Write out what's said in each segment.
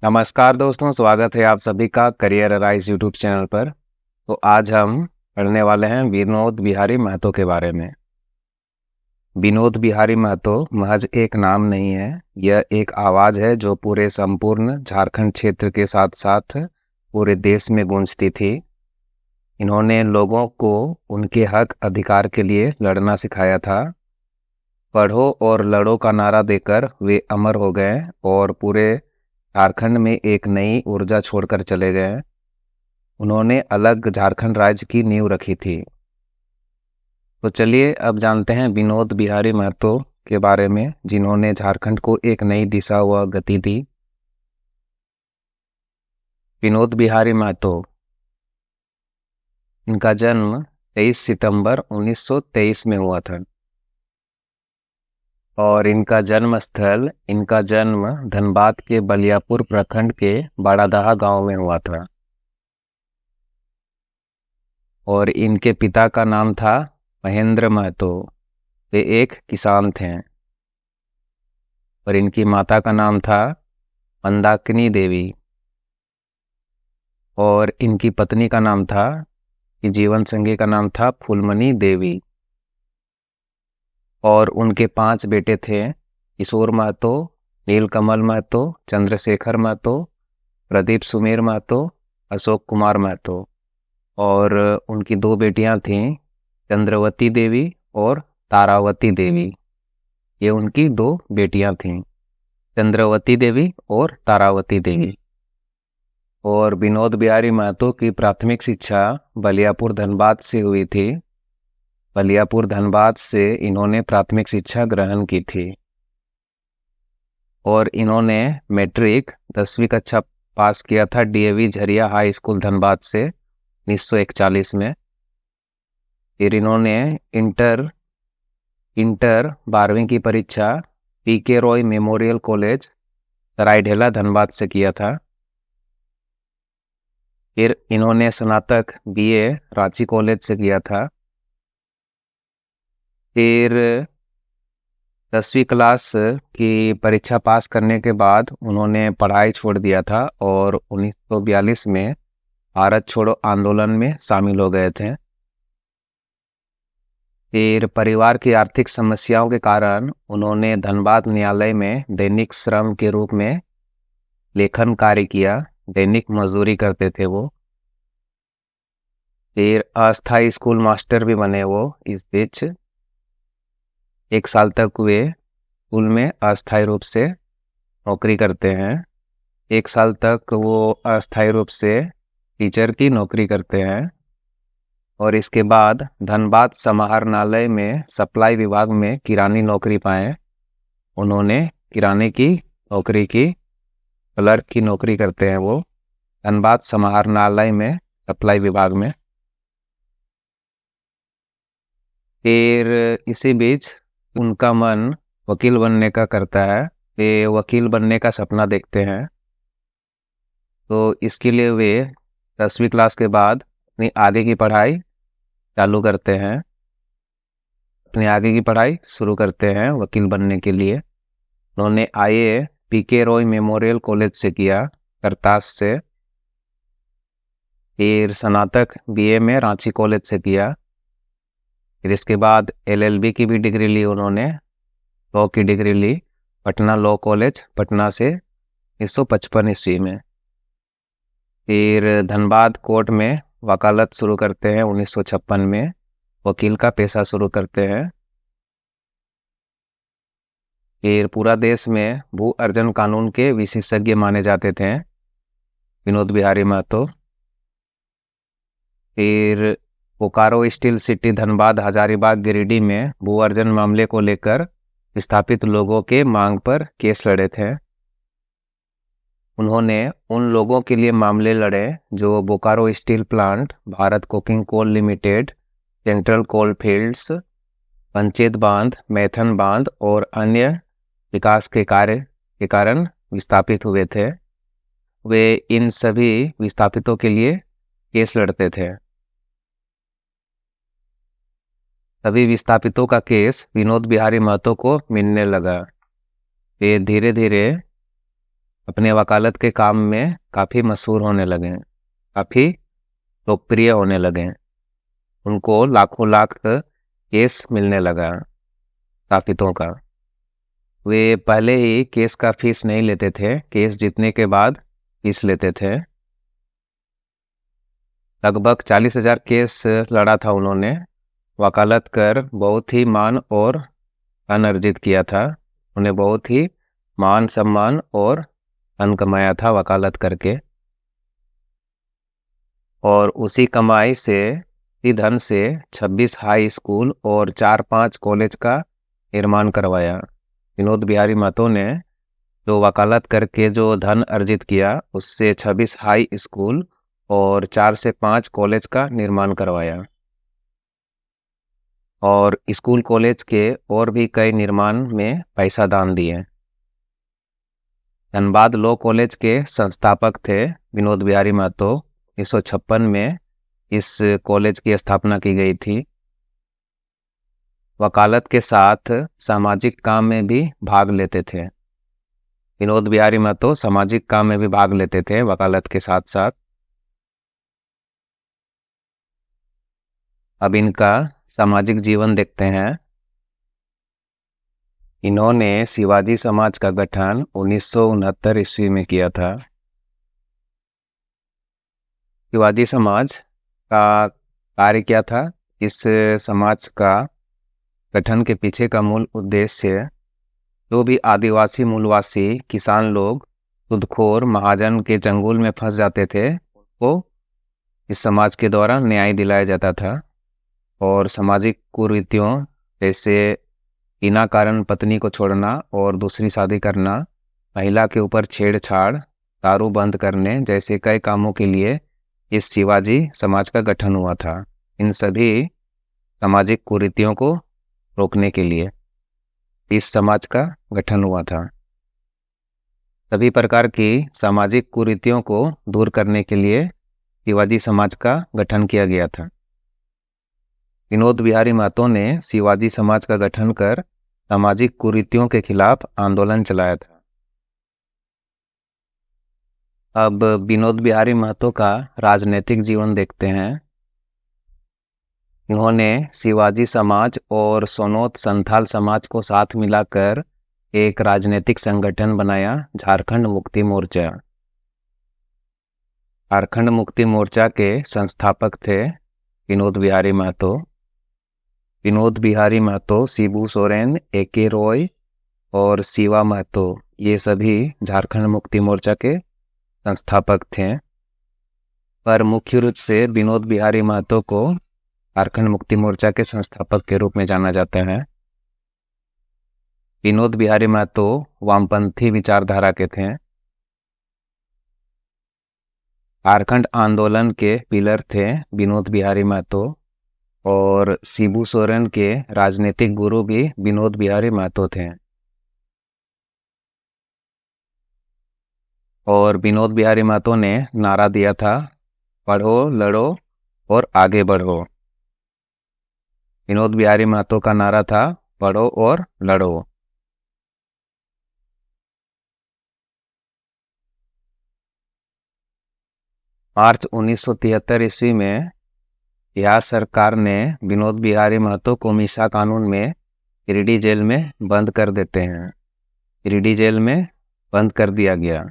नमस्कार दोस्तों, स्वागत है आप सभी का करियर अराइज यूट्यूब चैनल पर। तो आज हम पढ़ने वाले हैं विनोद बिहारी महतो के बारे में। विनोद बिहारी महतो महज एक नाम नहीं है, यह एक आवाज़ है जो पूरे संपूर्ण झारखंड क्षेत्र के साथ साथ पूरे देश में गूंजती थी। इन्होंने लोगों को उनके हक अधिकार के लिए लड़ना सिखाया था। पढ़ो और लड़ो का नारा देकर वे अमर हो गए और पूरे झारखंड में एक नई ऊर्जा छोड़कर चले गए। उन्होंने अलग झारखंड राज्य की नींव रखी थी। तो चलिए अब जानते हैं विनोद बिहारी महतो के बारे में, जिन्होंने झारखंड को एक नई दिशा व गति दी। विनोद बिहारी महतो, इनका जन्म 23 सितंबर 1923 में हुआ था और इनका जन्म धनबाद के बलियापुर प्रखंड के बड़ादहा गांव में हुआ था। और इनके पिता का नाम था महेंद्र महतो, वे एक किसान थे। और इनकी माता का नाम था मंदाकिनी देवी और इनकी पत्नी का नाम था, कि जीवन संगी का नाम था फूलमणि देवी। और उनके 5 बेटे थे, किशोर महतो, नीलकमल महतो, चंद्रशेखर महतो, प्रदीप सुमेर महतो, अशोक कुमार महतो। और उनकी 2 बेटियां थीं, चंद्रवती देवी और तारावती देवी। ये उनकी 2 बेटियां थीं, चंद्रवती देवी और तारावती देवी। और विनोद बिहारी महतो की प्राथमिक शिक्षा बलियापुर धनबाद से हुई थी। बलियापुर धनबाद से इन्होंने प्राथमिक शिक्षा ग्रहण की थी। और इन्होंने मैट्रिक 10वीं कक्षा पास किया था DAV Jharia high school Dhanbad से 1941 में। फिर इन्होंने इंटर 12वीं की परीक्षा पीके रॉय मेमोरियल कॉलेज सरायढेला धनबाद से किया था। फिर इन्होंने स्नातक बीए रांची कॉलेज से किया था। फिर 10वीं क्लास की परीक्षा पास करने के बाद उन्होंने पढ़ाई छोड़ दिया था और 1942 में भारत छोड़ो आंदोलन में शामिल हो गए थे। फिर परिवार की आर्थिक समस्याओं के कारण उन्होंने धनबाद न्यायालय में दैनिक श्रम के रूप में लेखन कार्य किया, दैनिक मजदूरी करते थे वो। फिर अस्थायी स्कूल मास्टर भी बने वो। इस बीच 1 साल तक वे स्कूल में अस्थायी रूप से नौकरी करते हैं। 1 साल तक वो अस्थायी रूप से टीचर की नौकरी करते हैं। और इसके बाद धनबाद समाहरणालय में सप्लाई विभाग में किरानी नौकरी पाए। उन्होंने किराने की नौकरी की, क्लर्क की नौकरी करते हैं वो धनबाद समाहरणालय में सप्लाई विभाग में। फिर इसी बीच उनका मन वकील बनने का करता है। वे वकील बनने का सपना देखते हैं। तो इसके लिए वे 10वीं क्लास के बाद अपनी आगे की पढ़ाई चालू करते हैं, अपनी आगे की पढ़ाई शुरू करते हैं वकील बनने के लिए। उन्होंने आईए पीके रॉय मेमोरियल कॉलेज से किया, करतास से। फिर स्नातक बीए में रांची कॉलेज से किया। फिर इसके बाद एलएलबी की भी डिग्री ली उन्होंने, लॉ की डिग्री ली पटना लॉ कॉलेज पटना से 1955 ईस्वी में। फिर धनबाद कोर्ट में वकालत शुरू करते हैं 1956 में, वकील का पेशा शुरू करते हैं। फिर पूरा देश में भू अर्जन कानून के विशेषज्ञ माने जाते थे विनोद बिहारी महतो। फिर बोकारो स्टील सिटी धनबाद हजारीबाग गिरिडीह में भू अर्जन मामले को लेकर विस्थापित लोगों के मांग पर केस लड़े थे। उन्होंने उन लोगों के लिए मामले लड़े जो Bokaro steel plant, Bharat coking coal limited, central coal fields, Panchet बांध, मैथन बांध और अन्य विकास के कार्य के कारण विस्थापित हुए थे। वे इन सभी विस्थापितों के लिए केस लड़ते थे। सभी विस्थापितों का केस विनोद बिहारी महतो को मिलने लगा। वे धीरे धीरे अपने वकालत के काम में काफ़ी मशहूर होने लगे, काफ़ी लोकप्रिय होने लगे। उनको लाखों लाख केस मिलने लगा विस्थापितों का। वे पहले ही केस का फीस नहीं लेते थे, केस जीतने के बाद फीस लेते थे। लगभग 40,000 केस लड़ा था उन्होंने। वकालत कर बहुत ही मान और धन अर्जित किया था। उन्हें बहुत ही मान सम्मान और धन कमाया था वकालत करके, और उसी कमाई से, इसी धन से 26 हाई स्कूल और 4-5 कॉलेज का निर्माण करवाया। विनोद बिहारी महतो ने जो वकालत करके जो धन अर्जित किया, उससे 26 हाई स्कूल और 4 से 5 कॉलेज का निर्माण करवाया, और स्कूल कॉलेज के और भी कई निर्माण में पैसा दान दिए। धनबाद लॉ कॉलेज के संस्थापक थे विनोद बिहारी महतो। 1956 में इस कॉलेज की स्थापना की गई थी। वकालत के साथ सामाजिक काम में भी भाग लेते थे। विनोद बिहारी महतो सामाजिक काम में भी भाग लेते थे वकालत के साथ साथ। अब इनका सामाजिक जीवन देखते हैं। इन्होंने शिवाजी समाज का गठन 1969 ईस्वी में किया था। शिवाजी समाज का कार्य क्या था? इस समाज का गठन के पीछे का मूल उद्देश्य जो भी आदिवासी मूलवासी किसान लोग खुदखोर महाजन के चंगुल में फंस जाते थे, उनको इस समाज के द्वारा न्याय दिलाया जाता था। और सामाजिक कुरीतियों जैसे बिना कारण पत्नी को छोड़ना और दूसरी शादी करना, महिला के ऊपर छेड़छाड़, दारू बंद करने जैसे कई कामों के लिए इस शिवाजी समाज का गठन हुआ था। इन सभी सामाजिक कुरीतियों को रोकने के लिए इस समाज का गठन हुआ था। सभी प्रकार की सामाजिक कुरीतियों को दूर करने के लिए शिवाजी समाज का गठन किया गया था। विनोद बिहारी महतो ने शिवाजी समाज का गठन कर सामाजिक कुरीतियों के खिलाफ आंदोलन चलाया था। अब विनोद बिहारी महतो का राजनीतिक जीवन देखते हैं। इन्होंने शिवाजी समाज और सोनोत संथाल समाज को साथ मिलाकर एक राजनीतिक संगठन बनाया, झारखंड मुक्ति मोर्चा। झारखंड मुक्ति मोर्चा के संस्थापक थे विनोद बिहारी महतो। विनोद बिहारी महतो, शिबू सोरेन, ए.के. रॉय और शिवा महतो, ये सभी झारखंड मुक्ति मोर्चा के संस्थापक थे। पर मुख्य रूप से विनोद बिहारी महतो को झारखंड मुक्ति मोर्चा के संस्थापक के रूप में जाना जाता है। विनोद बिहारी महतो वामपंथी विचारधारा के थे। झारखंड आंदोलन के पिलर थे विनोद बिहारी महतो, और शिबू सोरेन के राजनीतिक गुरु भी विनोद बिहारी महतो थे। और विनोद बिहारी महतो ने नारा दिया था, पढ़ो, लड़ो और आगे बढ़ो। विनोद बिहारी महतो का नारा था, पढ़ो और लड़ो। मार्च 1973 ईस्वी में बिहार सरकार ने विनोद बिहारी महतो को मीसा कानून में गिरिडीह जेल में बंद कर देते हैं। गिरिडीह जेल में बंद कर दिया गया,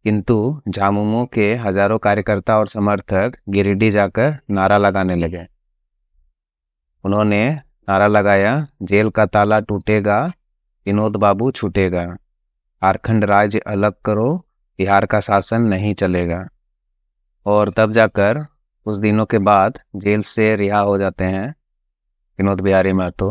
किंतु झामुमो के हजारों कार्यकर्ता और समर्थक गिरिडीह जाकर नारा लगाने लगे। उन्होंने नारा लगाया, जेल का ताला टूटेगा, विनोद बाबू छूटेगा, झारखंड राज्य अलग करो, बिहार का शासन नहीं चलेगा। और तब जाकर कुछ दिनों के बाद जेल से रिहा हो जाते हैं विनोद बिहारी महतो।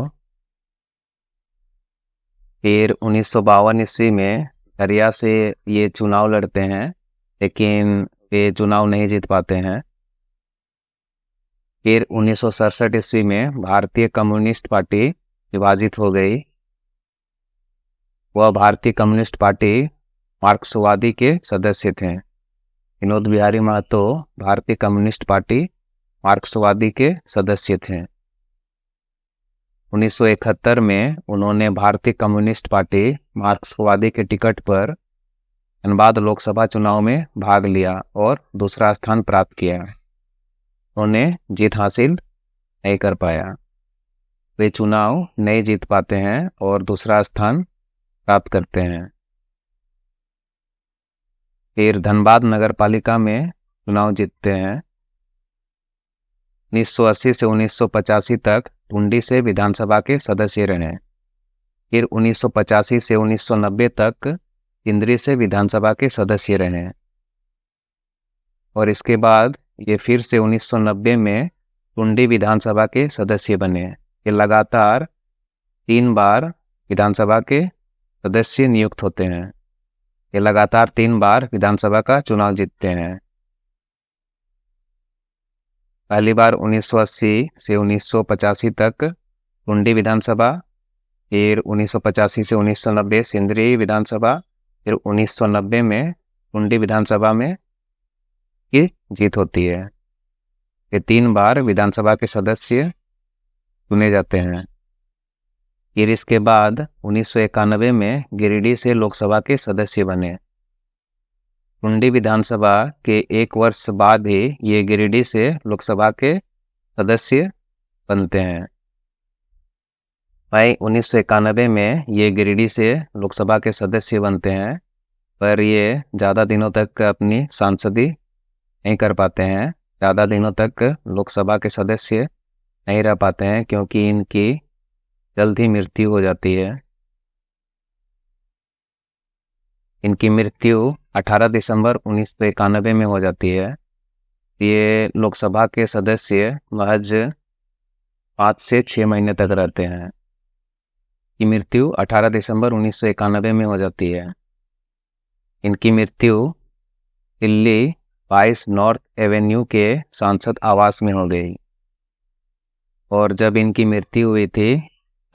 फिर 1952 ईस्वी में दरिया से ये चुनाव लड़ते हैं, लेकिन ये चुनाव नहीं जीत पाते हैं। फिर 1967 ईस्वी में भारतीय कम्युनिस्ट पार्टी विभाजित हो गई। वह भारतीय कम्युनिस्ट पार्टी मार्क्सवादी के सदस्य थे। विनोद बिहारी महतो भारतीय कम्युनिस्ट पार्टी मार्क्सवादी के सदस्य थे। 1971 में उन्होंने भारतीय कम्युनिस्ट पार्टी मार्क्सवादी के टिकट पर धनबाद लोकसभा चुनाव में भाग लिया और दूसरा स्थान प्राप्त किया। उन्हें जीत हासिल नहीं कर पाया। वे चुनाव नहीं जीत पाते हैं और दूसरा स्थान प्राप्त करते हैं। फिर धनबाद नगर पालिका में चुनाव जीतते हैं। 1980 से 1985 तक टुंडी से विधानसभा के सदस्य रहे। फिर 1985 से 1990 तक इंद्री से विधानसभा के सदस्य रहे और इसके बाद ये फिर से 1990 में टुंडी विधानसभा के सदस्य बने। ये लगातार 3 बार विधानसभा के सदस्य नियुक्त होते हैं। ये लगातार 3 बार विधानसभा का चुनाव जीतते हैं। पहली बार 1980 से 1985 तक टुंडी विधानसभा, फिर 1985 से 1990 सिंदरी विधानसभा, फिर 1990 में टुंडी विधानसभा में की जीत होती है। ये 3 बार विधानसभा के सदस्य चुने जाते हैं। फिर इसके बाद 1991 में गिरिडीह से लोकसभा के सदस्य बने। टुंडी विधानसभा के 1 वर्ष बाद ही ये गिरिडीह से लोकसभा के सदस्य बनते हैं। मई 1991 में ये गिरिडीह से लोकसभा के सदस्य बनते हैं, पर ये ज़्यादा दिनों तक अपनी सांसदी नहीं कर पाते हैं। ज़्यादा दिनों तक लोकसभा के सदस्य नहीं रह पाते हैं क्योंकि इनकी जल्द ही मृत्यु हो जाती है। इनकी मृत्यु 18 दिसंबर 1991 में हो जाती है। ये लोकसभा के सदस्य महज 5 से 6 महीने तक रहते हैं। की मृत्यु 18 दिसंबर 1991 में हो जाती है। इनकी मृत्यु दिल्ली 22 नॉर्थ एवेन्यू के सांसद आवास में हो गई और जब इनकी मृत्यु हुई थी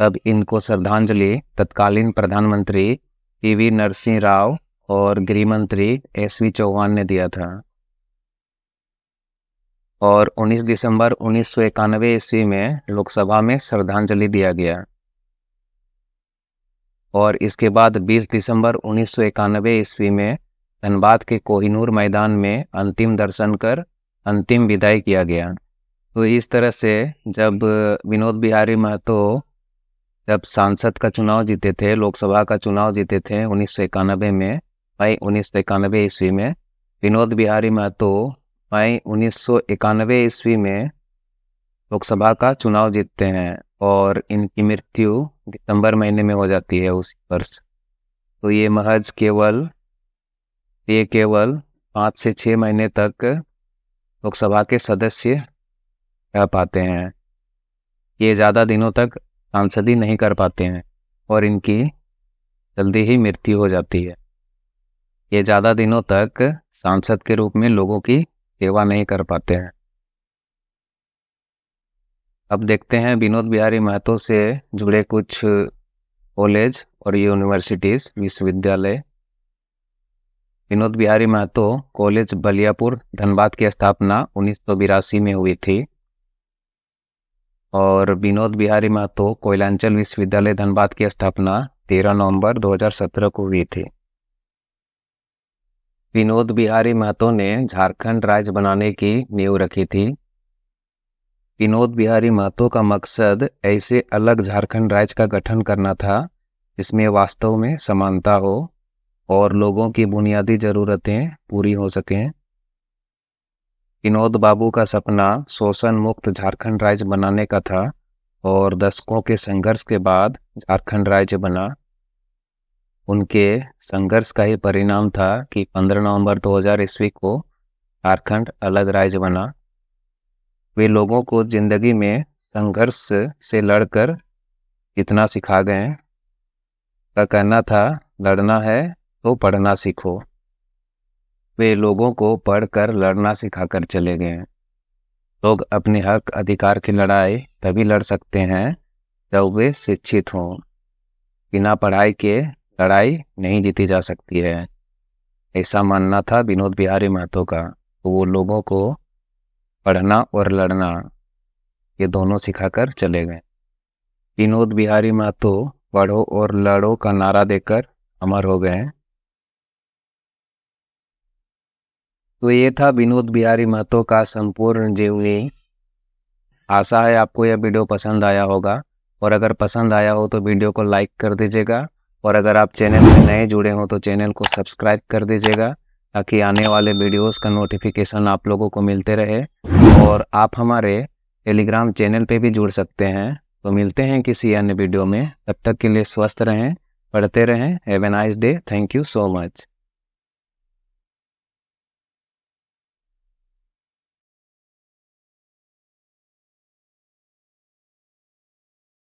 तब इनको श्रद्धांजलि तत्कालीन प्रधानमंत्री पीवी नरसिंह राव और गृह मंत्री एसवी चौहान ने दिया था। और 19 दिसंबर 1991 ईस्वी में लोकसभा में श्रद्धांजलि दिया गया और इसके बाद 20 दिसंबर 1991 ईस्वी में धनबाद के कोहिनूर मैदान में अंतिम दर्शन कर अंतिम विदाई किया गया। तो इस तरह से जब विनोद बिहारी महतो जब सांसद का चुनाव जीते थे, लोकसभा का चुनाव जीते थे 1991 में, मई 1991 ईस्वी में, विनोद बिहारी महतो मई 1991 ईस्वी में लोकसभा का चुनाव जीतते हैं और इनकी मृत्यु दिसंबर महीने में हो जाती है उसी वर्ष। तो ये महज केवल 5 से 6 महीने तक लोकसभा के सदस्य रह पाते हैं। ये ज़्यादा दिनों तक सांसदी नहीं कर पाते हैं और इनकी जल्दी ही मृत्यु हो जाती है। ये ज़्यादा दिनों तक सांसद के रूप में लोगों की सेवा नहीं कर पाते हैं। अब देखते हैं विनोद बिहारी महतो से जुड़े कुछ कॉलेज और यूनिवर्सिटीज़, विश्वविद्यालय। विनोद बिहारी महतो कॉलेज बलियापुर धनबाद की स्थापना 1982 में हुई थी और विनोद बिहारी महतो कोयलांचल विश्वविद्यालय धनबाद की स्थापना 13 नवंबर 2017 को हुई थी। विनोद बिहारी महतो ने झारखंड राज्य बनाने की नींव रखी थी। विनोद बिहारी महतो का मकसद ऐसे अलग झारखंड राज्य का गठन करना था जिसमें वास्तव में समानता हो और लोगों की बुनियादी ज़रूरतें पूरी हो सकें। विनोद बाबू का सपना शोषण मुक्त झारखंड राज्य बनाने का था और दशकों के संघर्ष के बाद झारखंड राज्य बना। उनके संघर्ष का ही परिणाम था कि 15 नवंबर 2000 ईस्वी को झारखंड अलग राज्य बना। वे लोगों को जिंदगी में संघर्ष से लड़कर जितना सिखा गए। का कहना था, लड़ना है तो पढ़ना सीखो। वे लोगों को पढ़कर लड़ना सिखाकर चले गए। लोग अपने हक अधिकार की लड़ाई तभी लड़ सकते हैं जब वे शिक्षित हों। बिना पढ़ाई के लड़ाई नहीं जीती जा सकती है, ऐसा मानना था विनोद बिहारी महतो का। तो वो लोगों को पढ़ना और लड़ना ये दोनों सिखाकर चले गए। विनोद बिहारी महतो पढ़ो और लड़ो का नारा देकर अमर हो गए हैं। तो ये था विनोद बिहारी महतो का संपूर्ण जीवनी। आशा है आपको यह वीडियो पसंद आया होगा, और अगर पसंद आया हो तो वीडियो को लाइक कर दीजिएगा, और अगर आप चैनल में नए जुड़े हो तो चैनल को सब्सक्राइब कर दीजिएगा, ताकि आने वाले वीडियोस का नोटिफिकेशन आप लोगों को मिलते रहे। और आप हमारे टेलीग्राम चैनल पे भी जुड़ सकते हैं। तो मिलते हैं किसी अन्य वीडियो में, तब तक के लिए स्वस्थ रहें, पढ़ते रहें। Have a nice day. Thank you so much.